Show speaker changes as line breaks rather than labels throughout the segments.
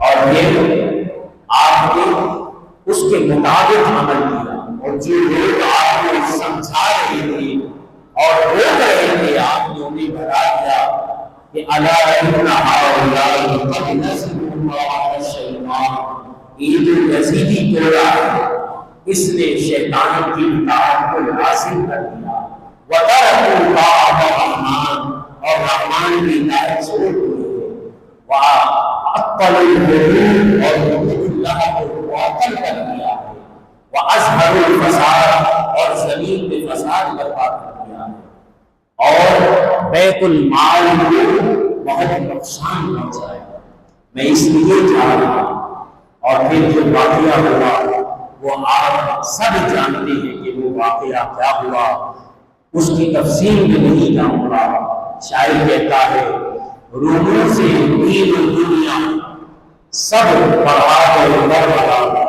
اور پھر آپ نے اس کے مطابق عمل کیا، اور جو لوگ آپ کو سمجھا رہے تھے اور روک رہے تھے آپ نے انہیں بتا دیا کہ الا ان هؤلاء قد نسوا الله الشیطان، یہ جو یزیدی ٹولا ہے اس نے شیطان کی اطاعت کو حاصل کر دیا، وتركوا طاعة الرحمن، اور رحمان کی اطاعت چھوڑ دی، وعطلوا الحدود، اور حدود اللہ کو معطل کر دیا، واظہروا الفساد، اور زمین میں فساد برپا کر دیا، اور بیت المال کو بہت نقصان پہنچایا۔ میں اس لیے جا رہا ہوں، اور پھر جو واقعہ ہوا وہ آپ سب جانتے ہیں کہ وہ واقعہ کیا ہوا، اس کی تفصیل میں نہیں جاؤں گا۔ شاعر کہتا ہے روموں سے دین و دنیا سب پڑھا گئے کربلا،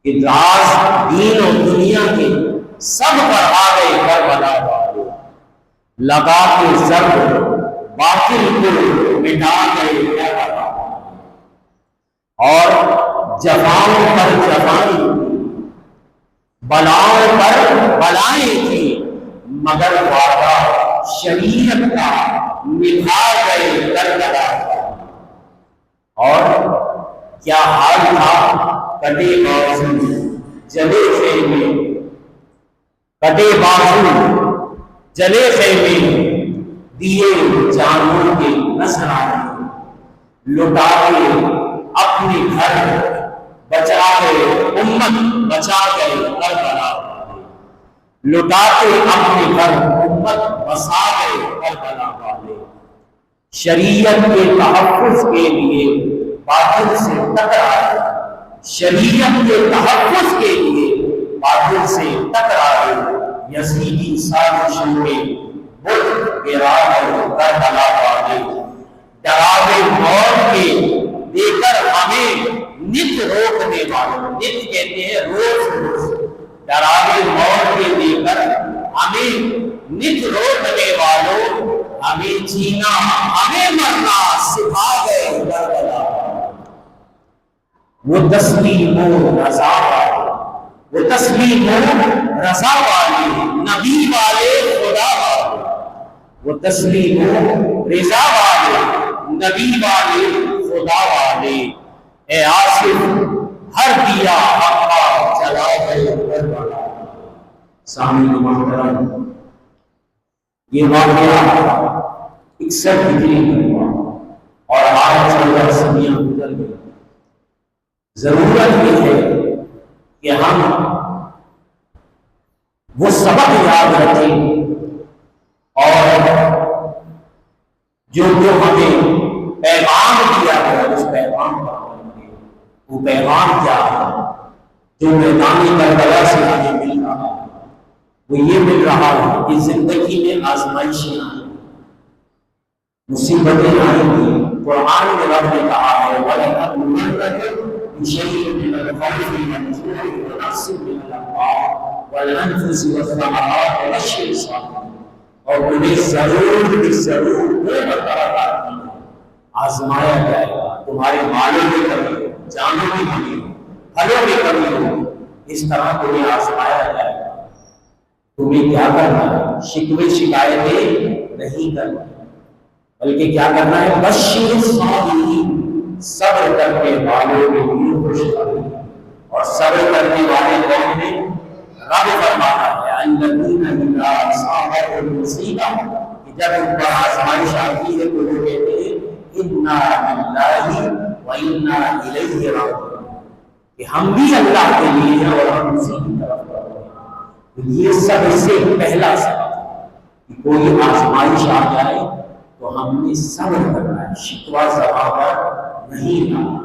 کہ راز دین و دنیا کے سب پڑھا گئے کربلا والے، لگا کے ضرب باطل کو مٹا گئے کربلا، اور جفاؤں پر جفائیں، بلاؤں پر بلائیں تھی، مگر وعدہ شریعت کا نبھا گئے کربلا۔ اور کیا حال تھا کٹے بازو جلے خیمے، کٹے بازو جلے خیمے، دیے جانوں کے نذرانے، لٹا کے اپنے گھر بچا گئے امت، بچا گئے کربلا، لٹا کے اپنے گھر امت بسا گئے کربلا والے۔ شریعت کے تحفظ کے لیے باطل سے ٹکرائے، شریعت کے تحفظ کے لیے باطل سے ٹکرائے، یزیدی سازشوں میں بت گرا گئے کربلا والے، ڈراوے موت کے دے کر ہمیں نت روکنے والوں، نت کہتے ہیں روز روز، ڈراوے موت کے دے کر ہمیں نت روکنے والوں، ہمیں جینا ہمیں مرنا سکھا گئے کربلا۔ وہ تسلیم و رضا والے، وہ تسلیم و رضا والے، نبی والے خدا والے، وہ تسلیم و رضا والے، نبی والے خدا والے، اے آصف ہر دیا حق کا جلا گئے کربلا۔ سامعین محترم، یہ واقعہ 61 ہجری میں ہوا اور آج 14 صدیاں گزر گئی۔ ضرورت یہ ہے کہ ہم وہ سبق یاد رکھیں، اور جو ہمیں پیغام دیا ہے اس پیغام پر عمل کریں۔ وہ پیغام کیا ہے جو میدان کربلا سے ہمیں مل رہا ہے؟ وہ یہ مل رہا ہے کہ زندگی میں آزمائشیں آئیں، مصیبتیں آئیں گی۔ قرآن میں رب نے کہا ہے وَلَنَبْلُوَنَّكُم بِشَيْءٍ مِّنَ الْخَوْفِ وَالْجُوعِ وَنَقْصٍ مِّنَ الْأَمْوَالِ وَالْأَنفُسِ وَالثَّمَرَاتِ وَبَشِّرِ الصَّابِرِينَ، اور انہیں ضرور وہ برقرار آزمایا جائے گا۔ تمہارے مالوں میں کمی ہو، جانوں میں کمی ہو، پھلوں میں کمی ہو، اس طرح تمہیں آزمایا جائے گا۔ تمہیں کیا کرنا ہے؟ شکوے شکایتیں نہیں کرنا، بلکہ کیا کرنا ہے؟ بشر الصابرین، صبر کرنے والوں کے لیے خوشخبری، اور صبر کرنے والے کون ہیں؟ رب فرماتا ہے الذین اذا اصابتهم المصیبہ، کہ جب ان پر آزمائش آتی ہے تو وہ کہتے ہیں انا للہ و انا الیہ راجعون، کہ ہم بھی اللہ کے لیے ہیں اور ہم اسی کی طرف رہتے ہیں۔ یہ سب سے پہلا سبق کہ کوئی آزمائش آ جائے تو ہم نے صبر کرنا ہے، شکوہ زباں پر نہیں لانا۔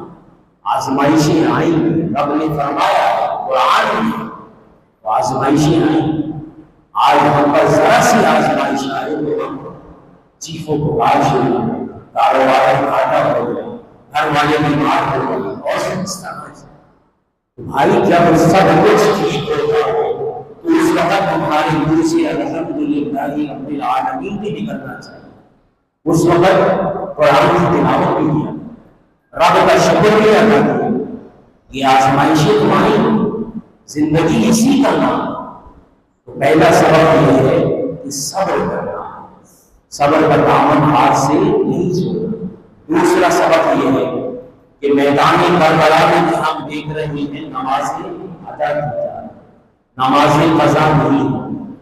آزمائشیں آئیں گی، رب نے فرمایا قرآن میں آزمائشیں آئیں۔ آج ہم پر ذرا سی آزمائش آئے تو ہم چیخوں پکار شروع ہو، کاروبار گھاٹا ہو گیا، گھر والے بیمار ہو گئے، اور سمجھتا ہے تمہاری جب سب کچھ ٹھیک ہوتا ہے تو اس وقت تمہارے منہ سے الحمدللہ رب العالمین بھی نکلنا چاہیے۔ اس وقت قرآن کی تلاوت بھی کیا، رب کا شکر بھی ادا کیا. یہ آزمائشیں تمہاری زندگی اسی کا نام. تو پہلا سبق یہ ہے کہ صبر کرنا، صبر کا دامن ہاتھ سے نہیں چھوڑنا. دوسرا سبق یہ ہے کہ میدان کربلا میں جو ہم دیکھ رہے ہیں نمازیں ادا کی جائیں، نمازیں قضا نہیں ہوں،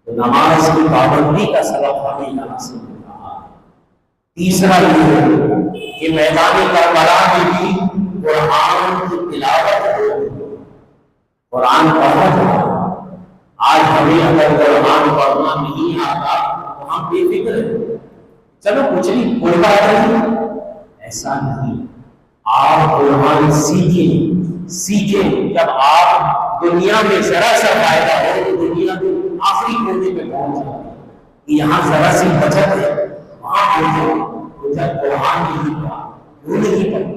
تو نماز کی پابندی کا سبق ہمیں یہاں سے مل رہا ہے. تیسرا یہ ہے کہ میدان کربلا میں بھی قرآن کی تلاوت ہو، قرآن پڑھا جائے. آج ہمیں اگر قرآن پڑھنا نہیں آتا تو ہم بے فکر ہیں، چلو کچھ نہیں، کوئی بات نہیں. ایسا نہیں. آپ قرآن سیکھیں. جب آپ دنیا میں ذرا سا فائدہ ہو تو دنیا میں آخری کونے پہ پہنچ جائے. یہاں ذرا سی بچت ہے، وہاں پہنچو. جب قرآن نہیں پڑھا وہ نہیں پڑھا.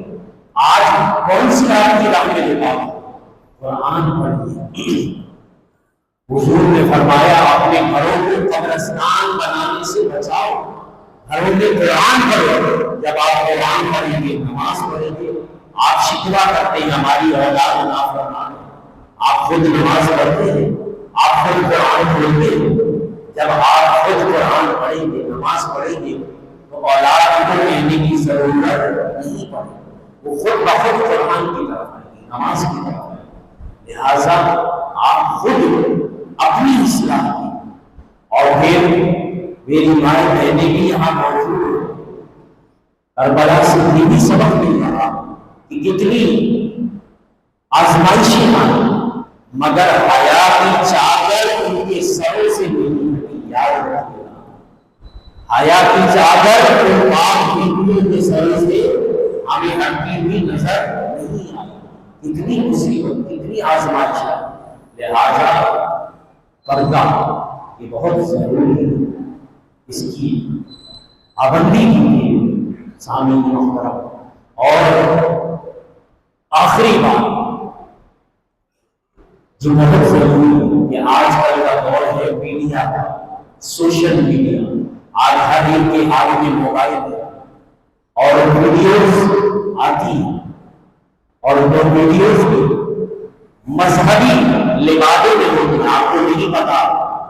آج کون سی آپ کی راہ میں لگا قرآن پڑھیے. حضور نے فرمایا اپنے گھروں کو قبرستان بنانے سے بچاؤ، گھروں میں قرآن پڑھو. جب آپ قرآن پڑھیں گے، نماز پڑھیں گے. آپ شکوہ کرتے ہیں ہماری اولاد نافرمان ہے، آپ خود نماز پڑھتے ہیں، آپ خود قرآن پڑھتے ہیں. جب آپ خود قرآن پڑھیں گے، نماز پڑھیں گے تو اولاد کو کہنے کی ضرورت نہیں پڑے. وہ خود بخود قرآن کی طرف آئے گی، نماز کی طرف آئے گی. لہٰذا آپ خود اپنی اصلاح کی. اور پھر میری مائیں بہنیں بھی یہاں موجود ہیں. کربلا سے یہ بھی سبق مل رہا کہ کتنی آزمائشیں آئی مگر حیا کی چادر ان کے سر سے نہیں ہٹی. یاد رکھنا، حیا کی چادر ان پاک بیویوں کے سر سے ہمیں ہٹتی ہوئی نظر نہیں آئی. کتنی مصیبت، کتنی آزمائش ہے. لہٰذا پردہ یہ بہت ضروری ہے، اس کی پابندی کیجیے سامعین محترم. اور آخری بات جو بہت ضروری ہے کہ آج کل کا دور ہے میڈیا کا، سوشل میڈیا. آج ہر ایک کے ہاتھ میں موبائل ہے اور ویڈیوز آتی ہیں، اور وہ ویڈیوز بھی مذہبی لبادے میں ہوتے ہیں. آپ کو نہیں پتا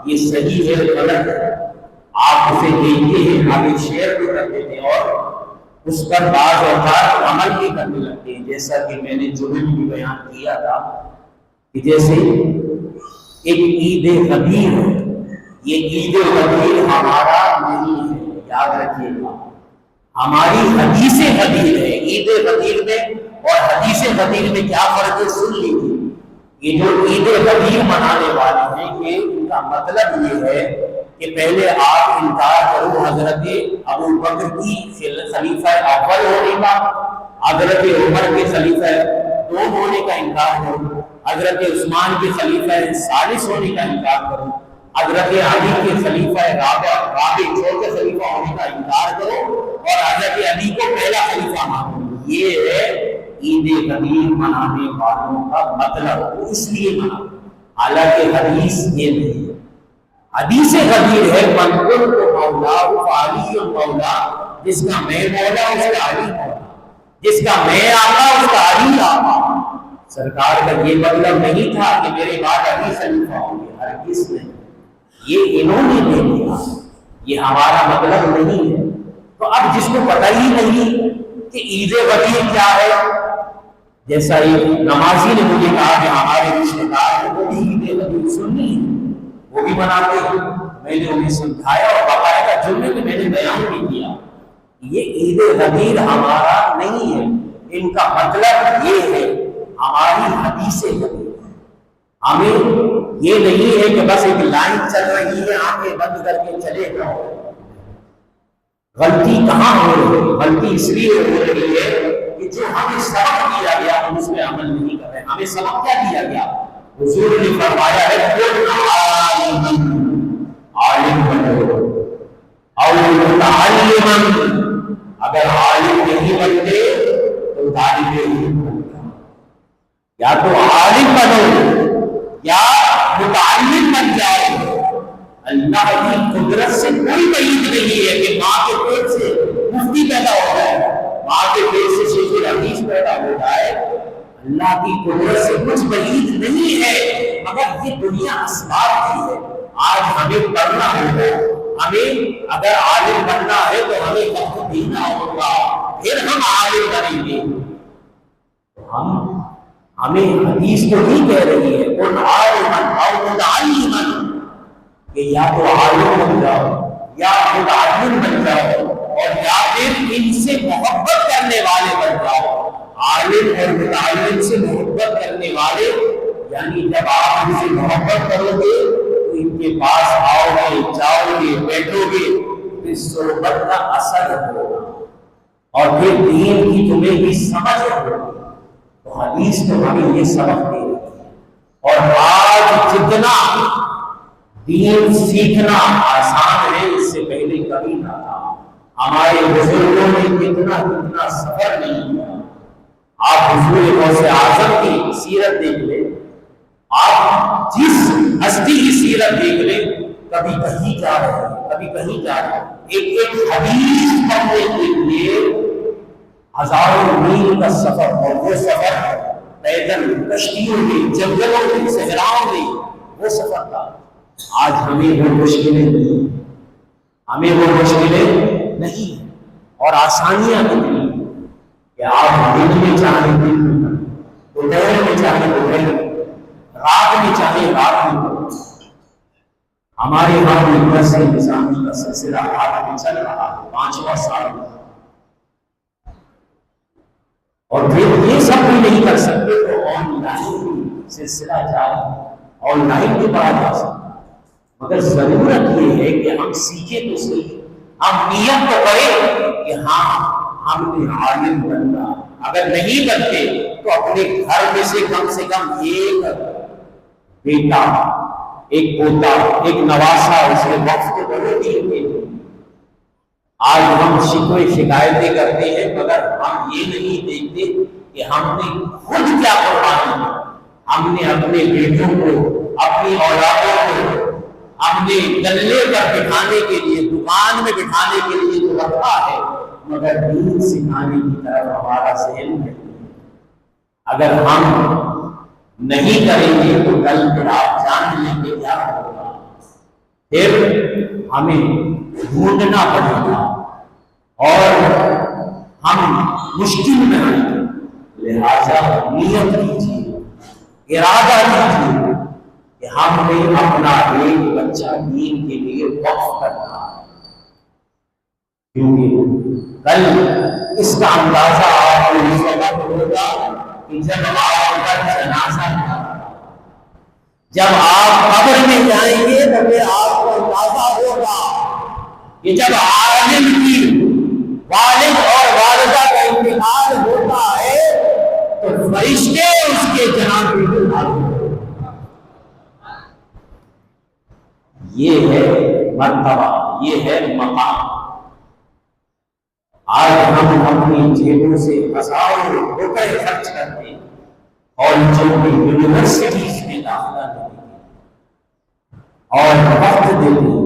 یہ صحیح ہے غلط ہے، آپ اسے دیکھتے ہیں، آگے شیئر بھی کر دیتے ہیں اور اس پر بعض اوقات عمل بھی کرنے لگتے ہیں. جیسا کہ میں نے جمعے میں بھی بیان کیا تھا کہ جیسے ایک عید غدیر ہے، یہ عید غدیر ہمارا نہیں ہے، یاد رکھیے گا. ہماری حدیث غدیر ہے. عید غدیر میں اور حدیث غدیر میں کیا فرق ہے سن لیجیے. یہ جو عید غدیر منانے والے ہیں یہ ان کا مطلب یہ ہے کہ پہلے آپ انکار کرو حضرت ابو بکر کی خلیفہ اول ہونے کا، حضرت عمر کے خلیفہ دوم ہونے کا انکار کرو، حضرت عثمان کے خلیفہ ثالث ہونے کا انکار کرو، حضرت علی کے خلیفہ رابع چھوٹے خلیفہ ہونے کا انکار کرو، اور حضرت علی کو پہلا خلیفہ مانو. یہ ہے عید غدیر منانے والوں کا مطلب. اس لیے منا، حالانکہ حدیث یہ نہیں ہے. حدیث غدیر ہے من کنت مولا فعلی مولا، جس کا میں مولا اس کا علی مولا، جس کا میں آقا اس کا علی آقا. سرکار کا یہ مطلب نہیں تھا کہ میرے بعد علی خلیفہ ہوں گے، ہرگز نہیں. یہ انہوں نے دے دیا، یہ ہمارا مطلب نہیں ہے. تو اب جس کو پتہ ہی نہیں کہ عید غدیر کیا ہے، جیسا ایک نمازی نے مجھے کہا کہ ہمارے رشتے دار ہیں وہ بھی عید غدیر سنی وہ بھی مناتے ہیں. میں نے انہیں سمجھایا اور باقاعدہ جملے میں نے بیان بھی کیا یہ عید غدیر ہمارا نہیں ہے. ان کا مطلب یہ ہے ہماری حدیث غدیر. ہمیں یہ نہیں ہے کہ بس ایک لائن چل رہی ہے آنکھیں بند کر کے چلے جاؤ. غلطی کہاں ہو رہی ہے؟ غلطی اس لیے ہو رہی ہے کہ جو ہمیں سبق دیا گیا ہم اس پہ عمل نہیں کر رہے. ہمیں سبق کیا دیا گیا؟ حضور نے فرمایا ہے عالم بنو اور متعلم. اگر عالم نہیں بنتے تو طالب علم بنو. یا تو عالم بنو یا متعلم بن جاؤ. اللہ کی قدرت سے کوئی بعید نہیں ہے کہ ماں کے پیٹ سے مفتی پیدا ہو جائے، ماں کے پیٹ سے شیخ الحدیث پیدا ہو جائے، اللہ کی قدرت سے کچھ بعید نہیں ہے، مگر یہ دنیا اسباب کی ہے۔ آج ہمیں پڑھنا ہوگا، ہمیں اگر عالم بننا ہے تو ہمیں وقت دینا ہوگا، پھر ہم عالم بنیں گے۔ ہمیں حدیث تو نہیں کہہ رہی ہے کن عالما او متعلما، کہ یا تو عالم بن جاؤ یا متعلم بن جاؤ، اور یا پھر ان سے محبت کرنے والے بن جاؤ۔ عالم اور متعلم سے محبت کرنے والے، یعنی جب آپ ان سے محبت کرو گے تو ان کے پاس آؤ گے، جاؤ گے، بیٹھو گے، پھر صحبت کا اثر ہوگا اور پھر دین کی تمہیں بھی سمجھ ہوگی۔ تو حدیث تو ہمیں یہ سبق دے رہی ہے، اور آج جتنا دین سیکھنا آسان ہے اس سے پہلے کبھی نہ تھا۔ ہمارے بزرگوں نے کتنا سفر نہیں کیا۔ آپ حضور غوث اعظم کی سیرت دیکھ لیں، آپ جس ہستی کی سیرت دیکھ لیں، کبھی کہیں جا رہے ہیں، کبھی کہیں جا رہے ہیں، ایک حدیث پڑھنے کے لیے ہزاروں میل کا سفر، اور وہ سفر پیدل، کشتیوں میں، جنگلوں میں، صحراؤں میں، وہ سفر تھا۔ آج ہمیں وہ مشکلیں نہیں، ہمیں وہ مشکلیں نہیں، اور آسانیاں کتنی کہ آپ دن میں چاہیں دن میں، دوپہر میں چاہیں دوپہر میں، رات میں چاہیں رات میں۔ ہمارے یہاں یونیورسٹی سے نظامی کا سلسلہ ہاتھ میں چل رہا ہے، 5واں سال میں، اور پھر یہ سب بھی نہیں کر سکتے تو آن لائن سلسلہ جاری، آن لائن بھی پڑھا جا سکتا، مگر ضرورت یہ ہے کہ ہم سیکھیں تو صحیح، ہم نیت تو کریں کہ ہاں ہم نے عالم بننا۔ اگر نہیں بنتے تو اپنے گھر میں سے کم ایک بیٹا، ایک پوتا، ایک نواسا اس کے وقت کو ضروری ہے۔ آج ہم شکوے شکایتیں کرتے ہیں، مگر ہم یہ نہیں دیکھتے کہ ہم نے خود کیا قربانی، ہم نے اپنے بیٹوں کو، اپنی اولادوں کو اپنے گلے پر بٹھانے کے لیے، دکان میں بٹھانے کے لیے تو رکھا ہے، مگر دین سکھانے کی طرف ہمارا ذہن نہیں۔ اگر ہم نہیں کریں گے تو کل پھر آپ جان لیں گے کیا ہوگا، پھر ہمیں ڈھونڈنا پڑے گا اور ہم مشکل میں آئیں گے۔ لہذا نیت کیجیے، ارادہ کیجیے کہ ہم نے اپنا ایک بچہ دین کے لیے وقف کرنا ہے، کیونکہ کل اس کا اندازہ آپ کو اس وقت ہوگا کہ جب آپ کا جنازہ ہوگا، جب آپ قبر میں جائیں گے تو پھر آپ کو اندازہ ہوگا کہ جب عالم کی والد اور والدہ کا انتقال ہوتا ہے تو فرشتے اس کے جنازے میں حاضر ہوتے ہیں۔ یہ ہے مرتبہ، یہ ہے مقام۔ آج ہم اپنی جیبوں سے ہزاروں روپے خرچ کرتے ہیں اور جو یونیورسٹیز میں داخلہ دیتے ہیں اور وقت دیتے ہیں،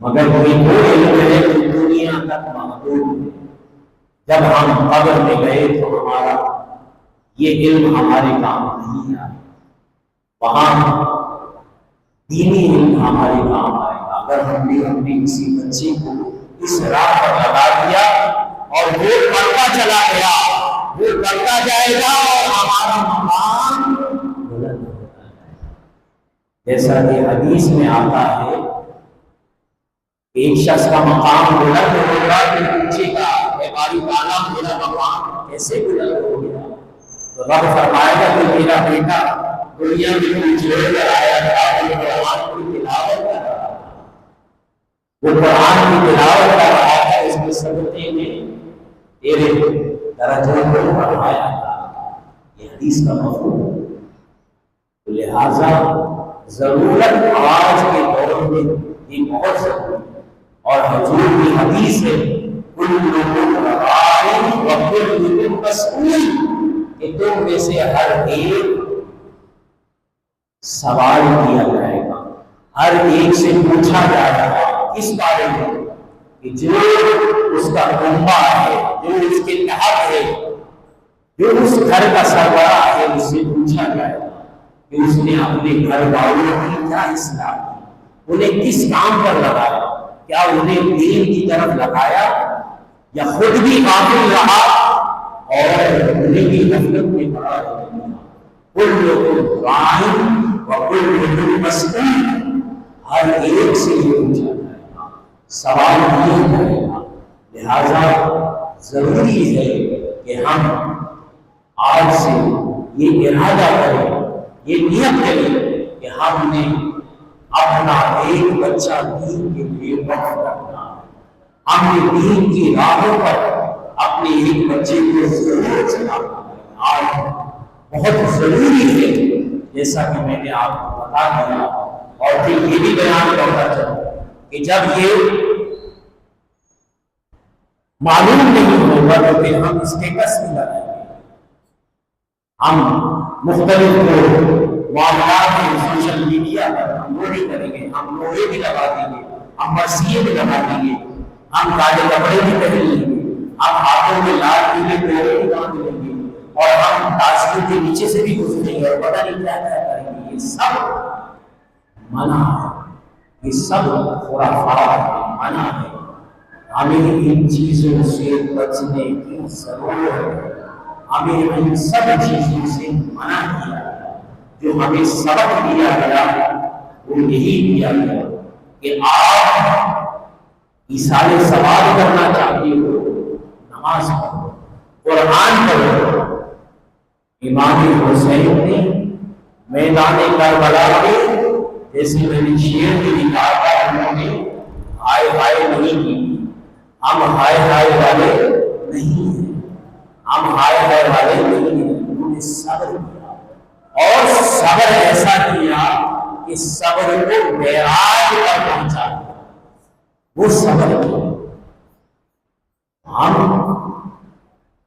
مگر یہ وہ علم ہے جو دنیا تک محدود ہے۔ جب ہم قبر میں گئے تو ہمارا یہ علم ہمارے کام نہیں آئے، وہاں دینی علم ہمارے کام آئے گا۔ اگر ہم نے اپنے کسی بچے کو اس راہ پر لگا دیا اور وہ پڑھتا چلا گیا، وہ پڑھتا جائے گا اور ہمارا مقام بلند ہوتا ہے۔ جیسا کہ حدیث میں آتا ہے کہ ایک شخص کا مقام بلند ہوگا تو پوچھے گا اے باری تعالیٰ میرا مقام کیسے بلند ہو گیا؟ تو رب فرمائے گا کہ میرا بیٹا دنیا میں کوئی چھوڑ کر آیا تھا، وہ قرآن کی تلاوت کر رہا تھا، وہ قرآن کی تلاوت کر رہا تھا، اس کے صدقے میں تیرے درجوں کو بڑھایا تھا۔ یہ حدیث کا مفہوم ہے۔ تو لہذا ضرورت آج کے دور میں یہ بہت ضروری ہے، اور حضور کی حدیث ہے کلکم راع وکلکم مسئول، کہ تم میں سے ہر ایک سوال کیا جائے گا، ہر ایک سے پوچھا جائے گا۔ اس بارے میں کہ جو اس کا کنبہ ہے، جو اس کے تحت ہے، جو اس گھر کا سربراہ ہے، اس سے پوچھا جائے گا کہ اس نے اپنے گھر والوں کی کیا اصلاح کی، انہیں کس کام پر لگایا، کیا انہیں دین کی طرف لگایا یا خود بھی غافل رہا اور انہیں بھی غفلت میں پڑا رہا۔ کلکم راع وکلکم مسئول، ہر ایک سے یہ پوچھا جائے گا، سوال یہ کرے گا۔ لہذا ضروری ہے کہ ہم آج سے یہ ارادہ کریں، یہ نیت کریں کہ ہم نے اپنا ایک بچہ دین کے لیے وقف کرنا ہے، ہم نے دین کی راہوں پر اپنے ایک بچے کو ضرور چلانا ہے۔ آج بہت ضروری ہے، جیسا کہ میں نے آپ کو بتا دیا، اور پھر یہ بھی بیان کرتا چلوں کہ جب یہ معلوم نہیں ہوگا تو پھر ہم اسٹیٹس بھی لگائیں گے، ہم مختلف معاملات میں سوشل میڈیا پر ہم وہ بھی کریں گے، ہم لوہے بھی لگا دیں گے، ہم مرثیے بھی لگا دیں گے، ہم کالے کپڑے بھی پہن لیں گے، ہم ہاتھوں میں لال پیلے ڈورے بھی باندھ لیں گے، اور ہم تاجروں کے نیچے سے بھی گزریں گے اور پتہ نہیں کیا کیا کریں گے۔ یہ سب منع ہے، یہ سب خرافات ہے، منع ہے۔ ہمیں ان چیزوں سے بچنے کی ضرورت ہے، ہمیں ان سب چیزوں سے منع کیا گیا۔ جو ہمیں سبق دیا گیا وہ یہی دیا گیا کہ آپ ایصال ثواب کرنا چاہتے ہو، نماز پڑھو، قرآن پڑھو۔ امام حسین نے میدان کربلا میں، جیسے میں نے شعر میں لکھا تھا، انہوں نے ہائے ہائے نہیں کی۔ ہم ہائے ہائے والے نہیں ہیں، ہم ہائے ہائے والے نہیں ہیں۔ انہوں نے صبر کیا، اور صبر ایسا کیا کہ صبر کو معراج پر پہنچا دیا، وہ صبر کیا۔ ہم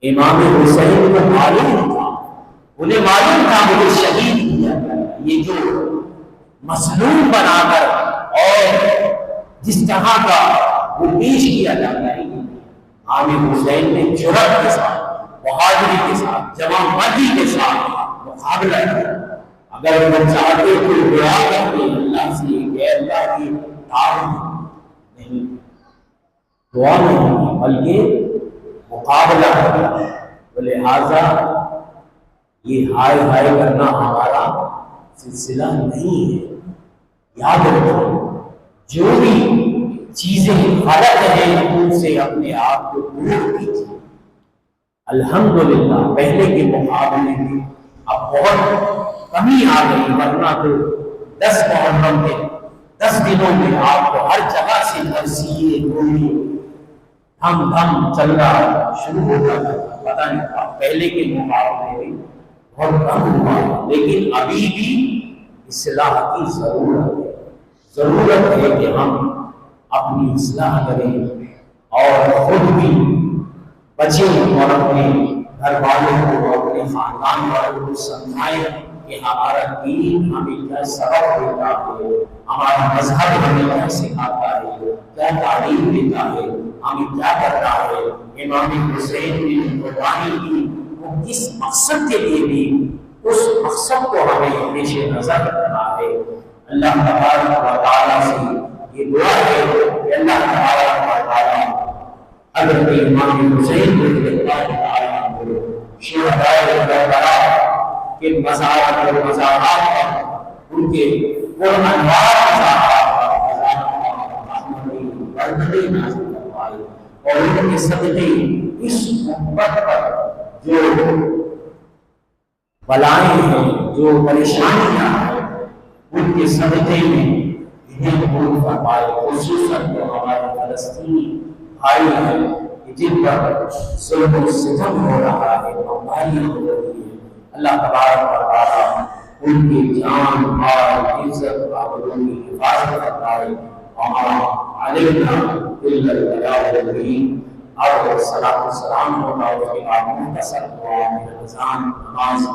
امام حسین کو معلوم تھا، انہیں معلوم تھا مجھے شہید کیا گیا، یہ جو مظلوم بنا کر اور جس طرح کا وہ پیش کیا جاتا ہے، امام حسین نے جرأت کے ساتھ، بہادری کے ساتھ، جوان مردی کے ساتھ مقابلہ کیا۔ اگر وہ چاہتے تو دعا کرتے اللہ سے کہ اللہ کی تعریف نہیں، دعا نہیں بلکہ مقابلہ کیا۔ لہذا یہ ہائے ہائے کرنا ہمارا سلسلہ نہیں ہے۔ یاد رکھو، جو بھی چیزیں غلط ہیں ان سے اپنے آپ کو دور کیجیے۔ الحمدللہ پہلے کے مقابلے میں اب بہت کمی آ گئی، ورنہ تو 10 محرم کے 10 دنوں میں آپ کو ہر جگہ سے مرثیے گولی دھم دھم چلنا شروع ہو جاتا تھا، پتہ نہیں تھا۔ پہلے کے مقابلے میں بہت کم ہوا، لیکن ابھی بھی اصلاح کی ضرورت ہے کہ ہم اپنی اصلاح کریں اور خود بھی بچیں اور اپنے گھر والوں کو، اپنے خاندان والوں کو سمجھائیں کہ ہمارا دین ہمیں کیا سبق دیتا ہے، ہمارا مذہب ہمیں کیا سکھاتا ہے، کیا تعلیم دیتا ہے، ہمیں کیا کرنا ہے۔ امام حسین نے قربانی کی، وہ کس مقصد کے لیے بھی، اس مقصد کو ہمیں پیش نظر رکھنا ہے۔ اللہ تبارک و تعالیٰ سے یہ دعا ہے کہ اللہ تبارک و تعالیٰ حضرت امام حسین رضی اللہ تعالیٰ عنہ شہدائے کربلا کے مزارات اور مزارات پر، ان کے پرانوار مزارات پر نازل فرمائے، اور ان کے صدقے اس امت پر جو بلائیں ہیں، جو پریشانیاں ہیں، ان کے صدقے میں انہیں قبول فرمائے۔ خصوصاً جو ہمارے فلسطینی بھائی ہیں جن پر ظلم و ستم ہو رہا ہے، بمباری ہو رہی ہے، اللہ تبارک و تعالیٰ ان کی جان مال عزت آبرو کی حفاظت فرمائے۔ وما علینا الا البلاغ المبین۔ اور صلاۃ و سلام ہوگا اس کے بعد مختصر دعا میں اذان نماز